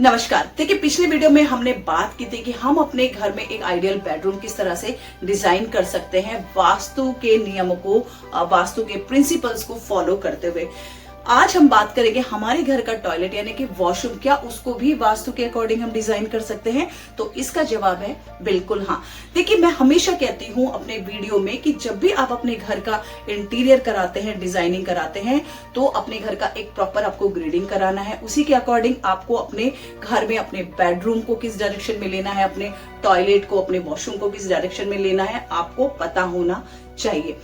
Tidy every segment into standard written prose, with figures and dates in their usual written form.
नमस्कार। देखिए, पिछले वीडियो में हमने बात की थी कि हम अपने घर में एक आइडियल बेडरूम किस तरह से डिजाइन कर सकते हैं वास्तु के नियमों को, वास्तु के प्रिंसिपल्स को फॉलो करते हुए। आज हम बात करेंगे हमारे घर का टॉयलेट यानी कि वॉशरूम, क्या उसको भी वास्तु के अकॉर्डिंग हम डिजाइन कर सकते हैं? तो इसका जवाब है बिल्कुल हाँ। देखिए, मैं हमेशा कहती हूँ अपने वीडियो में कि जब भी आप अपने घर का इंटीरियर कराते हैं, डिजाइनिंग कराते हैं, तो अपने घर का एक प्रॉपर आपको ग्रेडिंग कराना है। उसी के अकॉर्डिंग आपको अपने घर में अपने बेडरूम को किस डायरेक्शन में लेना है, अपने टॉयलेट को, अपने वॉशरूम को किस डायरेक्शन में लेना है, आपको पता होना चाहिए।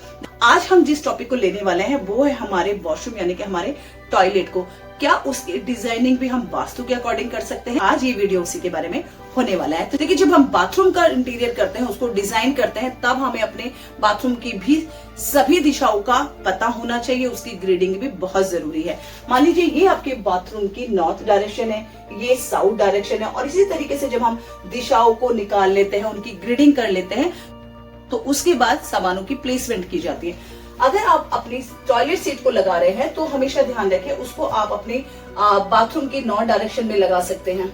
आज हम जिस टॉपिक को लेने वाले हैं वो है हमारे वॉशरूम यानी कि हमारे टॉयलेट को, क्या उसकी डिजाइनिंग भी हम वास्तु के अकॉर्डिंग कर सकते हैं? आज ये वीडियो उसी के बारे में होने वाला है। तो देखिए, जब हम बाथरूम का इंटीरियर करते हैं, उसको डिजाइन करते हैं, तब हमें अपने बाथरूम की भी सभी दिशाओं का पता होना चाहिए, उसकी ग्रेडिंग भी बहुत जरूरी है। मान लीजिए ये आपके बाथरूम की नॉर्थ डायरेक्शन है, ये साउथ डायरेक्शन है, और इसी तरीके से जब हम दिशाओं को निकाल लेते हैं, उनकी ग्रेडिंग कर लेते हैं, तो उसके बाद सामानों की प्लेसमेंट की जाती है। अगर आप अपनी टॉयलेट सीट को लगा रहे हैं तो हमेशा ध्यान रखें उसको आप अपने बाथरूम की नॉर्थ डायरेक्शन में लगा सकते हैं।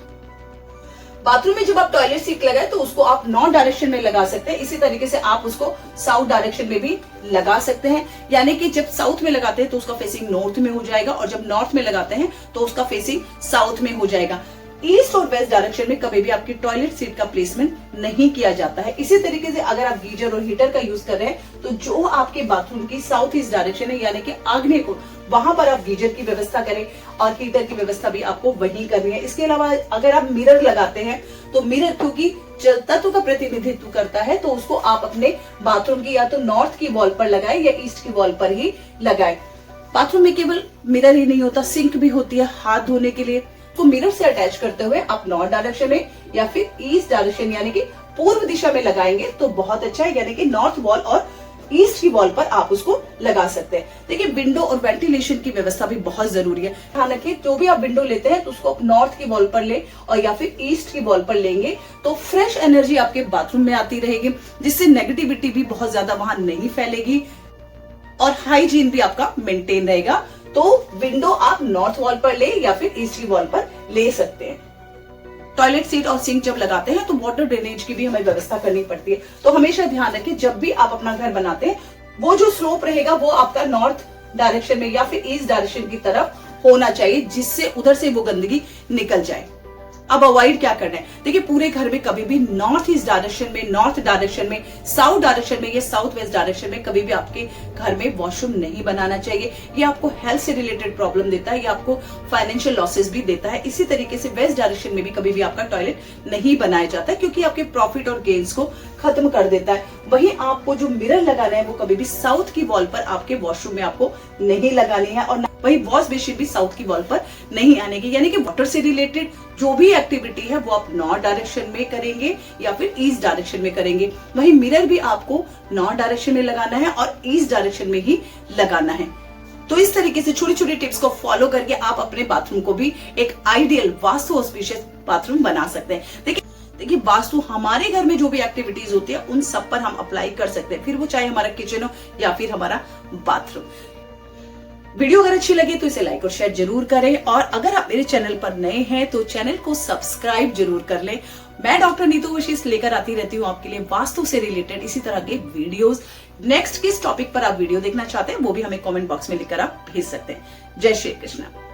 बाथरूम में जब आप टॉयलेट सीट लगाए तो उसको आप नॉर्थ डायरेक्शन में लगा सकते हैं। इसी तरीके से आप उसको साउथ डायरेक्शन में भी लगा सकते हैं, यानी कि जब साउथ में लगाते हैं तो उसका फेसिंग नॉर्थ में हो जाएगा, और जब नॉर्थ में लगाते हैं तो उसका फेसिंग साउथ में हो जाएगा। ईस्ट और वेस्ट डायरेक्शन में कभी भी आपकी टॉयलेट सीट का प्लेसमेंट नहीं किया जाता है। इसी तरीके से अगर आप गीजर और हीटर का यूज कर रहे हैं तो जो आपके बाथरूम की साउथ ईस्ट डायरेक्शन है यानी कि आग्नेय को, वहां पर आप गीजर की व्यवस्था करें, और हीटर की व्यवस्था भी आपको वहीं करनी है। इसके अलावा अगर आप मिरर लगाते हैं तो मिरर क्योंकि जल तत्व का प्रतिनिधित्व करता है, तो उसको आप अपने बाथरूम की या तो नॉर्थ की वॉल पर लगाए या ईस्ट की वॉल पर ही लगाए। बाथरूम में केवल मिरर ही नहीं होता, सिंक भी होती है हाथ धोने के लिए। तो मिरर से अटैच करते हुए आप नॉर्थ डायरेक्शन में या फिर ईस्ट डायरेक्शन यानी कि पूर्व दिशा में लगाएंगे तो बहुत अच्छा है, यानी कि नॉर्थ वॉल और ईस्ट की वॉल पर आप उसको लगा सकते हैं। देखिए, विंडो और वेंटिलेशन की व्यवस्था भी बहुत जरूरी है। ध्यान रखिए, जो भी आप विंडो लेते हैं तो उसको आप नॉर्थ की वॉल पर ले और या फिर ईस्ट की वॉल पर लेंगे तो फ्रेश एनर्जी आपके बाथरूम में आती रहेगी, जिससे नेगेटिविटी भी बहुत ज्यादा वहां नहीं फैलेगी और हाइजीन भी आपका मेंटेन रहेगा। तो विंडो आप नॉर्थ वॉल पर ले या फिर ईस्ट की वॉल पर ले सकते हैं। टॉयलेट सीट और सिंक जब लगाते हैं तो वाटर ड्रेनेज की भी हमें व्यवस्था करनी पड़ती है। तो हमेशा ध्यान रखें, जब भी आप अपना घर बनाते हैं वो जो स्लोप रहेगा वो आपका नॉर्थ डायरेक्शन में या फिर ईस्ट डायरेक्शन की तरफ होना चाहिए, जिससे उधर से वो गंदगी निकल जाए। अब अवॉइड क्या करना है? देखिए, पूरे घर में कभी भी नॉर्थ ईस्ट डायरेक्शन में, नॉर्थ डायरेक्शन में, साउथ डायरेक्शन में या साउथ वेस्ट डायरेक्शन में कभी भी आपके घर में वॉशरूम नहीं बनाना चाहिए। ये आपको हेल्थ से रिलेटेड प्रॉब्लम देता है, ये आपको फाइनेंशियल लॉसेस भी देता है। इसी तरीके से वेस्ट डायरेक्शन में भी कभी भी आपका टॉयलेट नहीं बनाया जाता है, क्योंकि आपके प्रॉफिट और गेन्स को खत्म कर देता है। वहीं आपको जो मिरर लगाना है वो कभी भी साउथ की वॉल पर आपके वॉशरूम में आपको नहीं लगानी है, और वही वॉश बेसिन भी साउथ की वॉल पर नहीं आने की। यानी कि वाटर से रिलेटेड जो भी एक्टिविटी है वो आप नॉर्थ डायरेक्शन में करेंगे या फिर ईस्ट डायरेक्शन में करेंगे। वही मिरर भी आपको नॉर्थ डायरेक्शन में लगाना है और ईस्ट डायरेक्शन में ही लगाना है। तो इस तरीके से छोटी छोटी टिप्स को फॉलो करके आप अपने बाथरूम को भी एक आइडियल वास्तु ऑस्पिशियस बाथरूम बना सकते हैं। देखिए, वास्तु हमारे घर में जो भी एक्टिविटीज होती है उन सब पर हम अप्लाई कर सकते हैं, फिर वो चाहे हमारा किचन हो या फिर हमारा बाथरूम। वीडियो अगर अच्छी लगी तो इसे लाइक और शेयर जरूर करें, और अगर आप मेरे चैनल पर नए हैं तो चैनल को सब्सक्राइब जरूर कर लें। मैं डॉक्टर नीतू वशिष्ठ लेकर आती रहती हूँ आपके लिए वास्तु से रिलेटेड इसी तरह के वीडियोस। नेक्स्ट किस टॉपिक पर आप वीडियो देखना चाहते हैं वो भी हमें कमेंट बॉक्स में लिखकर आप भेज सकते हैं। जय श्री कृष्ण।